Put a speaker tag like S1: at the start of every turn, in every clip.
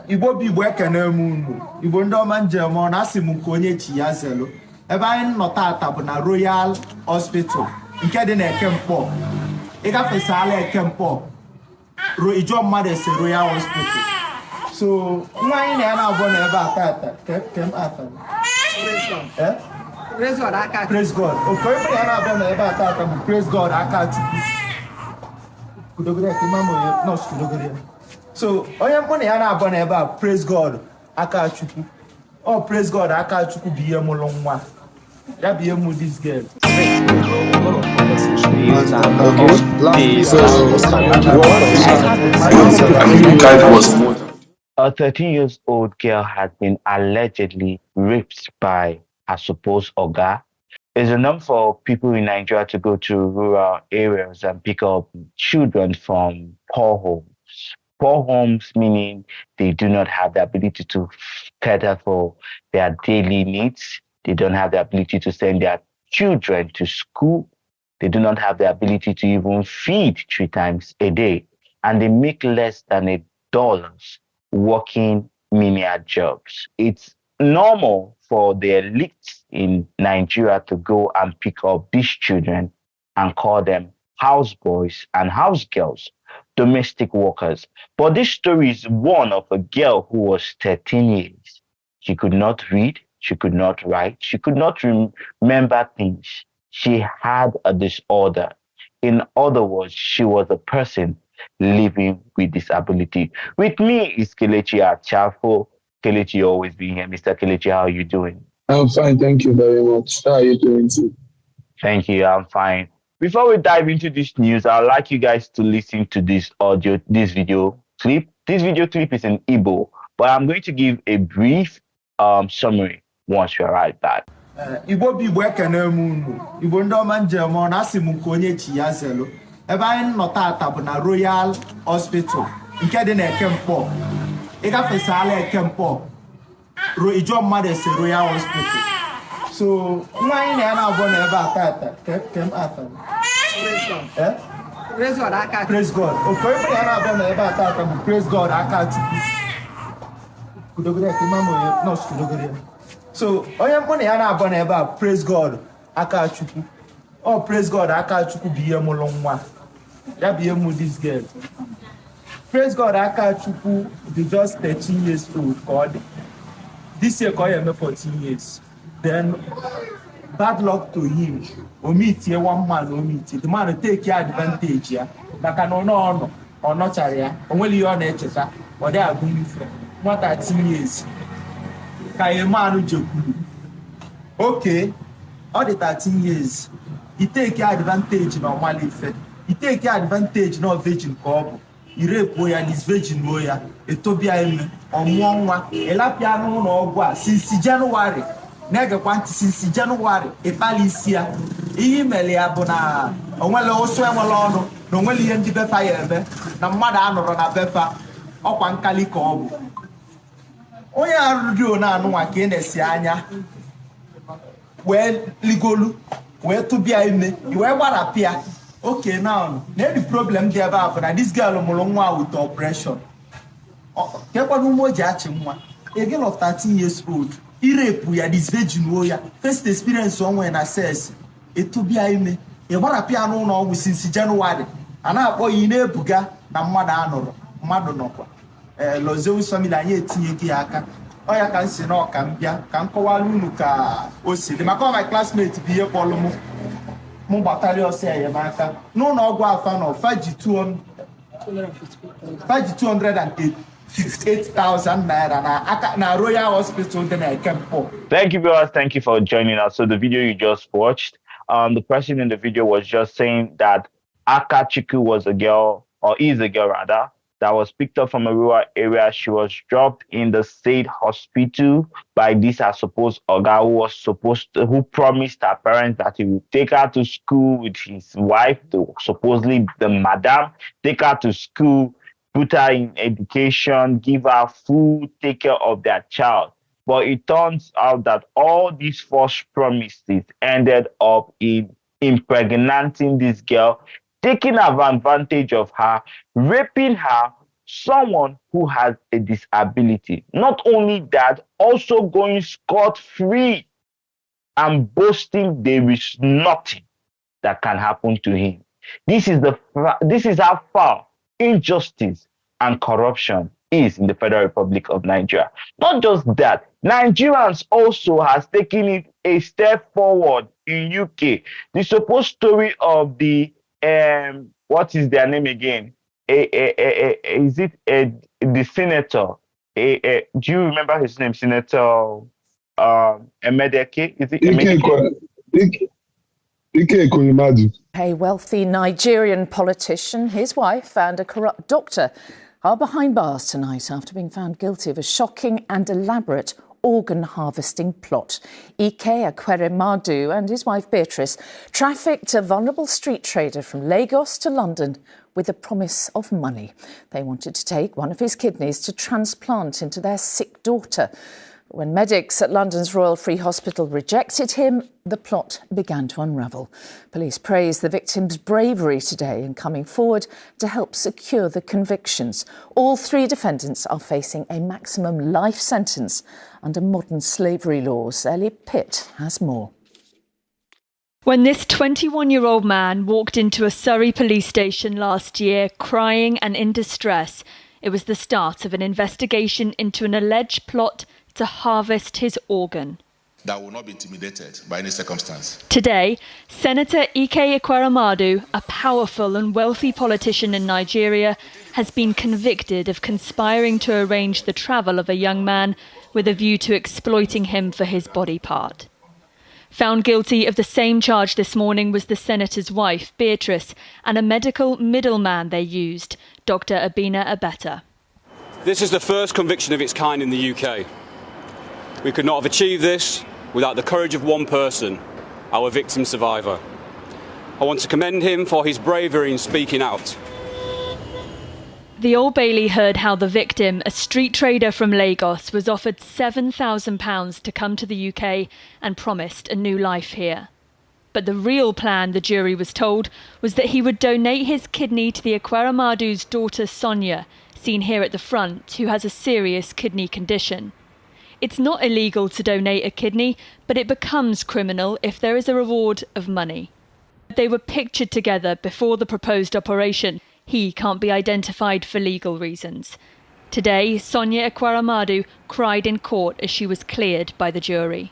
S1: Igbo bi Igbo ekene m unu. Igbo ndị ọma njem ọ na-asị m nke onye chi ya zelu. Ebe anyị nọ tata bụ na Royal Hospital nke dị na Ekemkpọ. Ị gafesala Ekemkpọ. Ijụọ mmadụ ese Royal Hospital. So nwa anyị na ya na-abụọ na ebe a tata. Kem ata.
S2: Praise God, aka.
S1: Praise God. Oke ebe ya na-abụọ na ebe a tata bụ Praise God aka Chukwu. Kudogere ka ịma m nọọsụ kudogere. So onye mkpụ na ya na-abụọ na ebe a Praise God aka Chukwu. Oh, Praise God aka Chukwu bụ ihe mụrụ nwa. Ya bụ ihe mụ this girl.
S3: 13-year-old girl had been allegedly raped by her supposed OGA. It's a norm for people in Nigeria to go to rural areas and pick up children from poor homes. Poor homes meaning they do not have the ability to cater for their daily needs. They don't have the ability to send their children to school. They do not have the ability to even feed 3 times a day. And they make less than $1 working menial jobs. It's normal for the elites in Nigeria to go and pick up these children and call them houseboys and housegirls, domestic workers. But this story is one of a girl who was 13 years. She could not read, she could not write, she could not remember things. She had a disorder. In other words, she was a person living with disability. With me is Kelechi Achafo. Kelechi always being here. Mr. Kelechi, how are you doing?
S4: I'm fine, thank you very much. How are you doing too?
S3: Thank you, I'm fine. Before we dive into this news, I'd like you guys to listen to this video clip. This video clip is in Igbo, but I'm going to give a brief summary once we arrive back.
S1: Igbo bi Igbo ekene m unu. Igbo ndị ọma njem ọ na-asị m nke onye chi ya zelu. Ebe anyị nọ tata bụ na Royal Hospital nke dị na Ekemkpọ. Ị gafesala Ekemkpọ. Ijụọ mmadụ ese Royal Hospital. So nwa anyị na ya na-abụọ na ebe a tata. Kem ata.
S2: Praise God, aka.
S1: Praise God. Oke ebe ya na-abụọ na ebe a tata bụ Praise God aka Chukwu. Kudogere ka ịma m nọọsụ kudogere. So onye mkpụ na ya na-abụọ na ebe a Praise God aka Chukwu. Oh, Praise God aka Chukwu bụ ihe mụrụ nwa. Ya bụ ihe mụ this girl. Praise God aka Chukwu dị just 13 years old ka ọ dị. This year ka ọ ya eme 14 years. Then bad luck to him. Omitie one man omitie. The man take advantage ya. Maka na ọ nọchara ya. O nwere ihe ọ na-echeta. Ọ dị agụ ife. Nwata 13 years. Ka a man jekwuru. Okay. All the 13 years. He take advantage na ọmali ife. He take advantage na virgin ka ọ bụ. Irape ya this virgin wo ya. Etobia eme. Ọmụọ nwa. Elapịa n'ụlọ ọgwụ a since January. Negekwa ntị since January. Ịkpali isi ya. Ihe imele ya bụ na onwele ụsụ enwele ọnụ na onwele ihe ndị befa ya eme na mmadụ anọrọ na befa ọkwa nkali ka ọ bụ. Onye arụdio na-anụ nwa ka ị na-esi anya wee ligolu wee tụbịa ime wee gbarapịa. Okay, now the problem dị ebe a bụ na this girl mụrụ nwa with operation. Kekwana ume o ji achị nwa. A girl of 13 years old. Irape ya this virgin wo ya. First experience onwe na sex. Etụbịa ime. Ịgbarapịa n'ụlọ ọgwụ since January. A na-akpọ yi na-ebuga na mmadụ anọrọ. Mmadụ nọkwa. Lozeus family anyị etinye gị aka. Ọ ya ka nsi na ọka m bịa ka m kọwara unu ka o si dị maka my classmate bụ ihe kpọrọ m gbatara ọsọ enyemaka n'ụlọ ọgwụ afa nọ faji 258,000 naira na Royal Hospital dị na Ekemkpọ.
S3: Thank you, viewers. Thank you for joining us. So the video you just watched, the person in the video was just saying that Akachuku was a girl, or is a girl rather, that was picked up from a rural area. She was dropped in the state hospital by this, I suppose, Oga who promised her parents that he would take her to school with his wife, supposedly the madam, take her to school, put her in education, give her food, take care of their child. But it turns out that all these false promises ended up in impregnating this girl, taking advantage of her, raping her, someone who has a disability. Not only that, also going scot-free and boasting there is nothing that can happen to him. This is how far injustice and corruption is in the Federal Republic of Nigeria. Not just that, Nigerians also has taken it a step forward in UK. The supposed story of the what is their name again? Is it the senator? Do you remember his name, Senator Emedeke? Is it Emedeke?
S2: A wealthy Nigerian politician, his wife and a corrupt doctor are behind bars tonight after being found guilty of a shocking and elaborate organ harvesting plot. Ike Ekweremadu and his wife Beatrice trafficked a vulnerable street trader from Lagos to London with the promise of money. They wanted to take one of his kidneys to transplant into their sick daughter. But when medics at London's Royal Free Hospital rejected him, the plot began to unravel. Police praised the victim's bravery today in coming forward to help secure the convictions. All three defendants are facing a maximum life sentence under modern slavery laws. Ellie Pitt has more.
S5: When this 21-year-old man walked into a Surrey police station last year, crying and in distress, it was the start of an investigation into an alleged plot to harvest his organ.
S6: That will not be intimidated by any circumstance.
S5: Today, Senator Ike Ekweremadu, a powerful and wealthy politician in Nigeria, has been convicted of conspiring to arrange the travel of a young man with a view to exploiting him for his body part. Found guilty of the same charge this morning was the senator's wife, Beatrice, and a medical middleman they used, Dr. Abina Abeta.
S7: This is the first conviction of its kind in the UK. We could not have achieved this without the courage of one person, our victim survivor. I want to commend him for his bravery in speaking out.
S5: The Old Bailey heard how the victim, a street trader from Lagos, was offered £7,000 to come to the UK and promised a new life here. But the real plan, the jury was told, was that he would donate his kidney to the Ekweremadu's daughter Sonia, seen here at the front, who has a serious kidney condition. It's not illegal to donate a kidney, but it becomes criminal if there is a reward of money. They were pictured together before the proposed operation. He can't be identified for legal reasons. Today, Sonia Ekweremadu cried in court as she was cleared by the jury.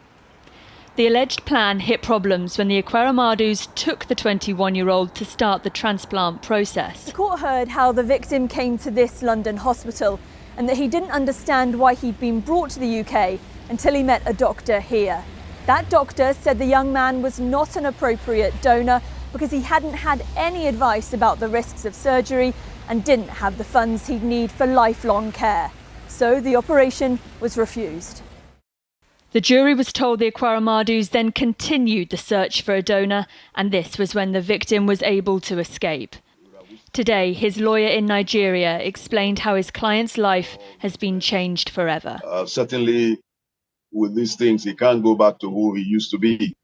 S5: The alleged plan hit problems when the Ekweremadus took the 21-year-old to start the transplant process.
S8: The court heard how the victim came to this London hospital and that he didn't understand why he'd been brought to the UK until he met a doctor here. That doctor said the young man was not an appropriate donor because he hadn't had any advice about the risks of surgery and didn't have the funds he'd need for lifelong care. So the operation was refused.
S5: The jury was told the Ekweremadus then continued the search for a donor, and this was when the victim was able to escape. Today, his lawyer in Nigeria explained how his client's life has been changed forever.
S9: Certainly, with these things, he can't go back to who he used to be.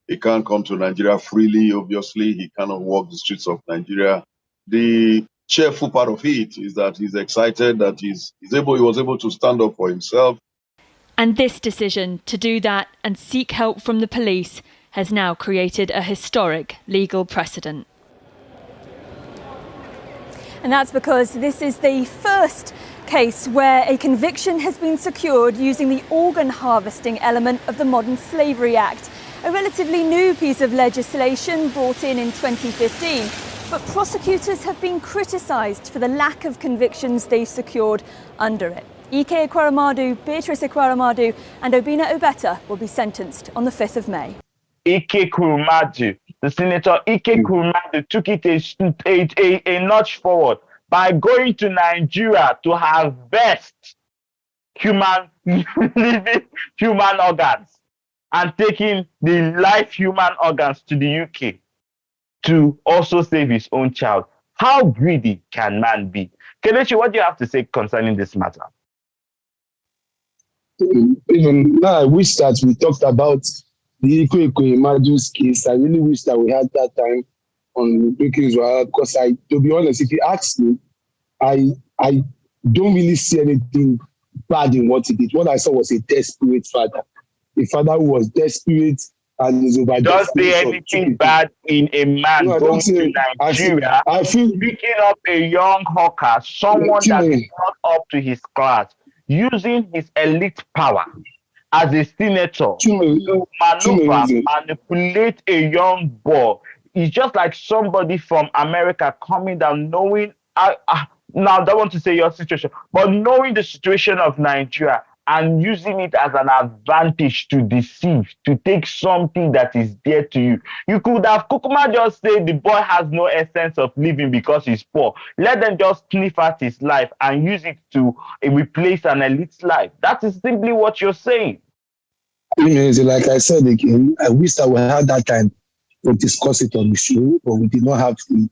S9: He can't come to Nigeria freely, obviously. He cannot walk the streets of Nigeria. The cheerful part of it is that he's excited that he was able to stand up for himself.
S5: And this decision to do that and seek help from the police has now created a historic legal precedent.
S8: And that's because this is the first case where a conviction has been secured using the organ harvesting element of the Modern Slavery Act, a relatively new piece of legislation brought in 2015. But prosecutors have been criticised for the lack of convictions they've secured under it. Ike Ekweremadu, Beatrice Ekweremadu and Obina Obeta will be sentenced on the 5th of May.
S3: Ike Ekweremadu, the Senator Ike Ekweremadu took it a notch forward by going to Nigeria to harvest living human organs and taking the live human organs to the UK to also save his own child. How greedy can man be? Kelechi, what do you have to say concerning this matter?
S4: Even now, I wish that we talked about the Ike Ekweremadu's case. I really wish that we had that time on Breaking Israel, because to be honest, if you ask me, I don't really see anything bad in what he did. What I saw was a desperate father. A father who was desperate and is over
S3: Don't see anything bad in a man going to Nigeria, picking up a young hawker, someone that is not up to his class, using his elite power as a senator to manipulate a young boy. It's just like somebody from America coming down, knowing, now I don't want to say your situation, but knowing the situation of Nigeria and using it as an advantage to deceive, to take something that is dear to you. You could have Kukuma just say the boy has no essence of living because he's poor. Let them just sniff at his life and use it to replace an elite's life. That is simply what you're saying.
S4: Like I said again, I wish that we had that time to discuss it on the show, but we did not have the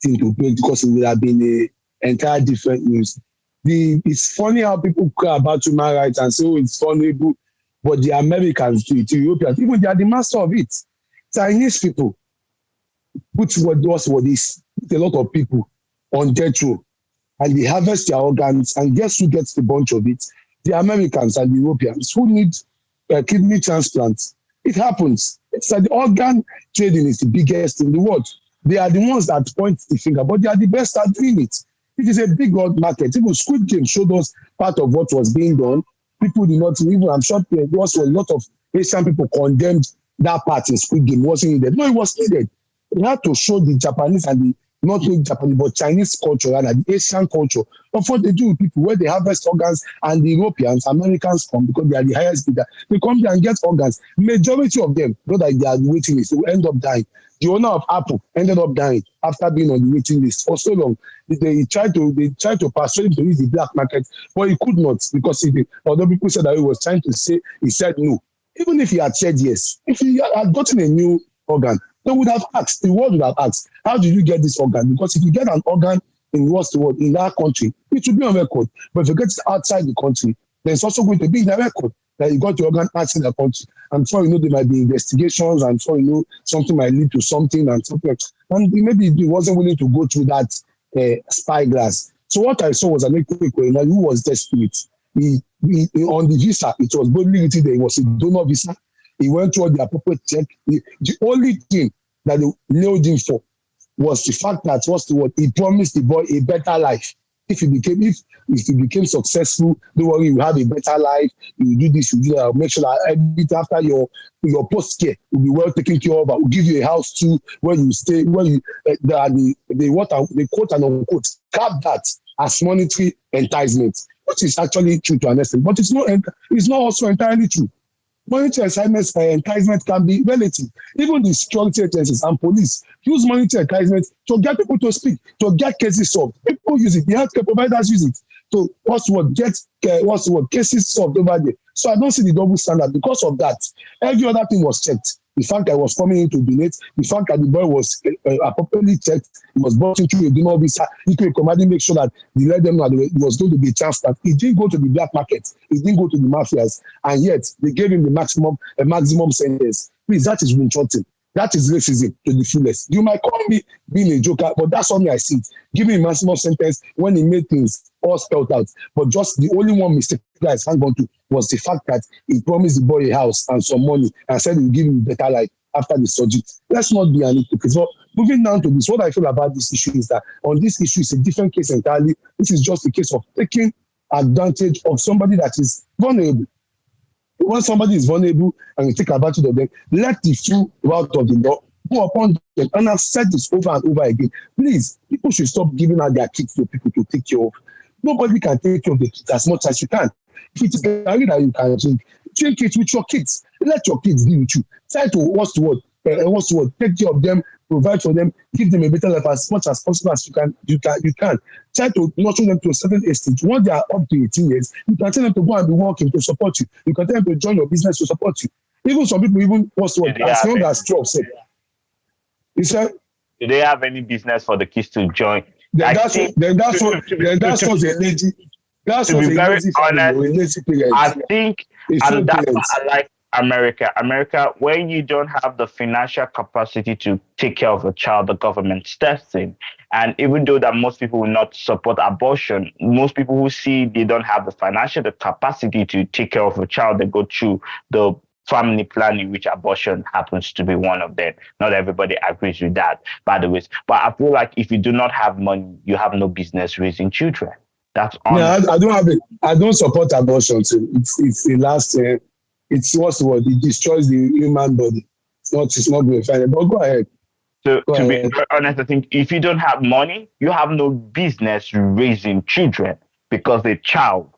S4: thing to break because it would have been an entire different news. It's funny how people cry about human rights and say, oh, it's vulnerable, but the Americans do it, the Europeans, even they are the master of it. Chinese people put a lot of people on death row and they harvest their organs, and guess who gets the bunch of it? The Americans and the Europeans who need kidney transplants. It happens. It's like the organ trading is the biggest in the world. They are the ones that point the finger, but they are the best at doing it. It is a big world market. Even Squid Game showed us part of what was being done. People did not even, I'm sure there was a lot of Asian people condemned that part in Squid Game. It wasn't needed. No, it was needed. We had to show the Japanese and the, not only Japanese, but Chinese culture and the Asian culture of what they do with people, where they harvest organs, and the Europeans, Americans come because they are the highest bidder. They come there and get organs. Majority of them, not that they are the waiting list, they will end up dying. The owner of Apple ended up dying after being on the waiting list for so long. They tried to persuade him to use the black market, but he could not because although people said that he was trying to say, he said no. Even if he had said yes, if he had gotten a new organ, they would have asked, the world would have asked, how did you get this organ? Because if you get an organ in in that country, it should be on record. But if you get it outside the country, then it's also going to be in the record that you got your organ outside the country. And before you know, there might be investigations, and before you know, something might lead to something and something. And maybe he wasn't willing to go through that spyglass. So what I saw was an Ekwekwe who was desperate. He on the visa, it was boldly written that it was a donor visa. He went through the appropriate check. The only thing that they nailed him for was the fact that he promised the boy a better life. If he became successful, don't worry, you have a better life. You do this, you do that. I'll make sure that after your post care will be well taken care of. I will give you a house too where you stay. Where you the quote and unquote cap that as monetary enticement, which is actually true to an extent, but it's not also entirely true. Monetary enticement can be relative. Even the security agencies and police use monetary enticement to get people to speak, to get cases solved. People use it. The healthcare providers use it to get cases solved over there. So I don't see the double standard. Because of that, every other thing was checked. The fact that I was coming in to donate, the fact that the boy was appropriately checked, he was brought into a donor visa, he could command make sure that they let them know that he was going to be transferred. He didn't go to the black market, he didn't go to the mafias, and yet they gave him the maximum sentence. Please, that is insulting. That is racism to the fullest. You might call me being a joker, but that's how I see it. Give him a maximum sentence when he made things all spelled out. But just the only one mistake that I hang on to was the fact that he promised the boy a house and some money and said he would give him a better life after the surgery. Let's not be an hypocrite. So moving down to this, what I feel about this issue is that on this issue, it's a different case entirely. This is just a case of taking advantage of somebody that is vulnerable. When somebody is vulnerable and you take advantage of them, let the few out of the law go upon them. And I've said this over and over again. Please, people should stop giving out their kids to people to take care of. Nobody can take care of the kids as much as you can. If it is Gary that you can drink it with your kids. Let your kids be with you. Try to take care of them, provide for them, give them a better life as much as possible as you can. Try to nurture them to a certain extent. Once they are up to 18 years, you can tell them to go and be working to support you. You can tell them to join your business to support you. Even some people as long as 12 said. You said,
S3: do they have any business for the kids to join?
S4: That's what a lady. That's
S3: to
S4: what
S3: be
S4: a
S3: very
S4: lazy
S3: honest,
S4: family, a lazy parent.
S3: I think, and that's why I like America, when you don't have the financial capacity to take care of a child, the government steps in. And even though that most people will not support abortion, most people who see they don't have the financial capacity to take care of a child, they go through the family planning, which abortion happens to be one of them. Not everybody agrees with that, by the way. But I feel like if you do not have money, you have no business raising children. That's honest.
S4: Yeah, I don't support abortion. Too. It's the last. It's what's the word? It destroys the human body. It's not going to find it. But go ahead.
S3: To be very honest, I think if you don't have money, you have no business raising children, because a child,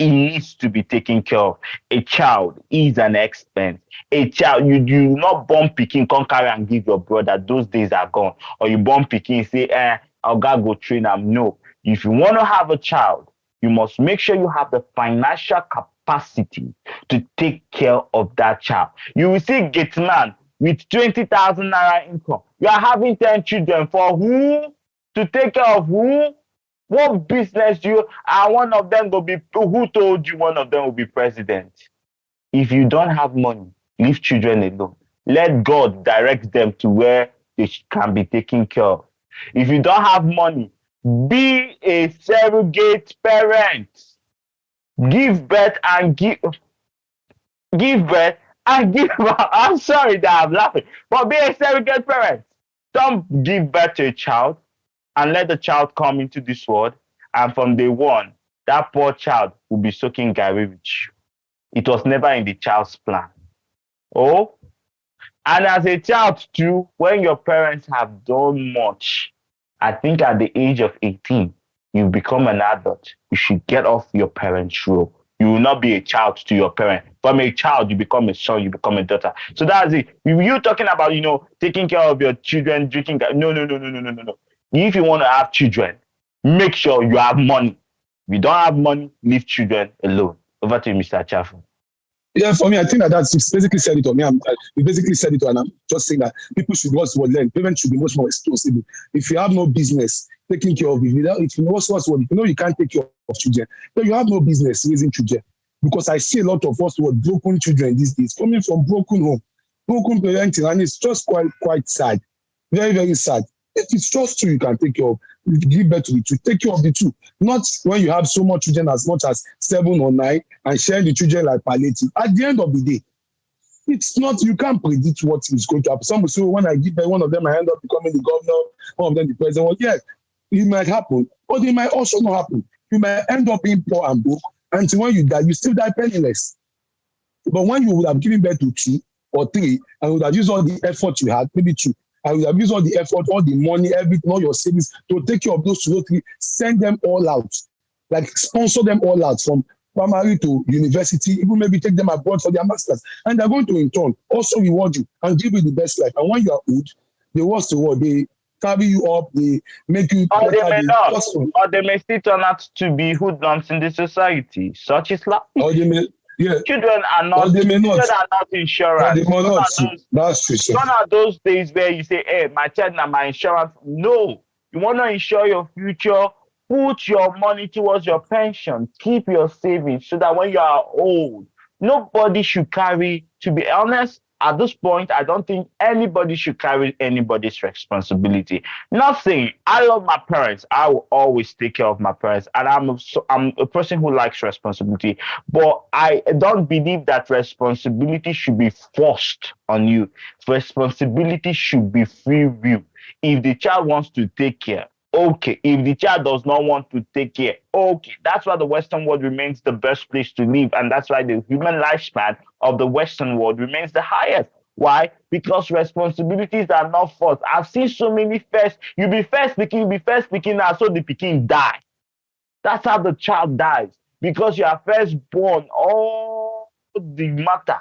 S3: it needs to be taken care of. A child is an expense. A child, you not born pikin, come carry and give your brother. Those days are gone. Or you born pikin, say, I'll go train them. No. If you want to have a child, you must make sure you have the financial capacity to take care of that child. You will see gate man with 20,000 naira income. You are having 10 children for who? To take care of who? What business do you? And one of them will be, who told you one of them will be president? If you don't have money, leave children alone. Let God direct them to where they can be taken care of. If you don't have money, be a surrogate parent. Give birth and give birth and give. I'm sorry that I'm laughing, but be a surrogate parent. Don't give birth to a child and let the child come into this world, and from day one, that poor child will be soaking garri with you. It was never in the child's plan. Oh, and as a child too, when your parents have done much, I think at the age of 18, you become an adult. You should get off your parents' role. You will not be a child to your parent. From a child, you become a son, you become a daughter. So that's it. You talking about, taking care of your children, drinking. No. If you want to have children, make sure you have money. If you don't have money, leave children alone. Over to you, Mr. Chafu.
S4: Yeah, for me, I think that's basically said it on me. You basically said it, and I'm just saying that people should also learn. Parents should be much more responsible. If you have no business taking care of it, if you know you can't take care of children, then you have no business raising children. Because I see a lot of us broken children these days coming from broken home, broken parenting, and it's just quite sad, very very sad. If it's just two you can take care of, you give birth to the two, take care of the two. Not when you have so much children, as much as 7 or 9, and share the children like palliative. At the end of the day, it's not, you can't predict what is going to happen. Some will say, when I give birth, one of them I end up becoming the governor, one of them the president. Well, yes, it might happen, but it might also not happen. You might end up being poor and broke, until when you die, you still die penniless. But when you would have given birth to 2 or 3, and would have used all the effort you had, maybe 2, and you have used all the effort, all the money, everything, all your savings to take care of those 2 or 3, send them all out. Like sponsor them all out from primary to university, even maybe take them abroad for their masters. And they're going to, in turn, also reward you and give you the best life. And when you are old, they watch the world, they carry you up, they make you...
S3: Or they may not, or they may still turn out to be hoodlums in the society. Such is life.
S4: Or they may... Yeah.
S3: Children are not insurance.
S4: They may not. That's true.
S3: Gone are those days where you say, hey, my child now my insurance. No. You want to insure your future, put your money towards your pension, keep your savings so that when you are old, nobody should carry, to be honest, at this point, I don't think anybody should carry anybody's responsibility. Not saying I love my parents. I will always take care of my parents. And I'm a person who likes responsibility. But I don't believe that responsibility should be forced on you. Responsibility should be free will. If the child wants to take care, okay. If the child does not want to take care, okay. That's why the Western world remains the best place to live. And that's why the human lifespan of the Western world remains the highest. Why? Because responsibilities are not forced. I've seen so many first. You be first speaking, now, so the pikin die. That's how the child dies. Because you are first born. Oh, the matter.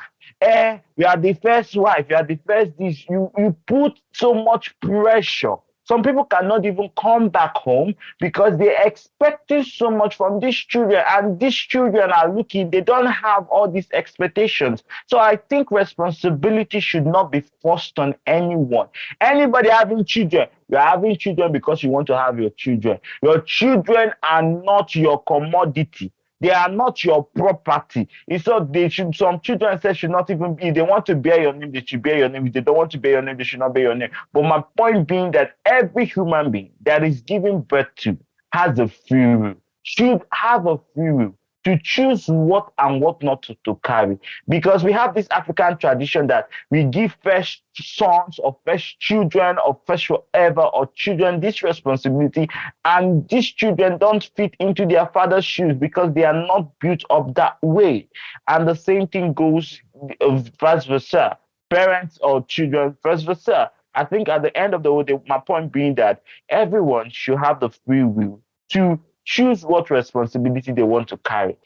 S3: You are the first wife. You are the first this. You put so much pressure. Some people cannot even come back home because they're expecting so much from these children, and these children are looking, they don't have all these expectations. So I think responsibility should not be forced on anyone. Anybody having children, you're having children because you want to have your children. Your children are not your commodity. They are not your property. It's so some children say should not even be, they want to bear your name, they should bear your name. If they don't want to bear your name, they should not bear your name. But my point being that every human being that is given birth to has a free will, should have a free will to choose what and what not to carry. Because we have this African tradition that we give first sons or first children or first whatever or children this responsibility, and these children don't fit into their father's shoes because they are not built up that way. And the same thing goes vice versa, parents or children vice versa. I think at the end of the day, my point being that everyone should have the free will to choose what responsibility they want to carry.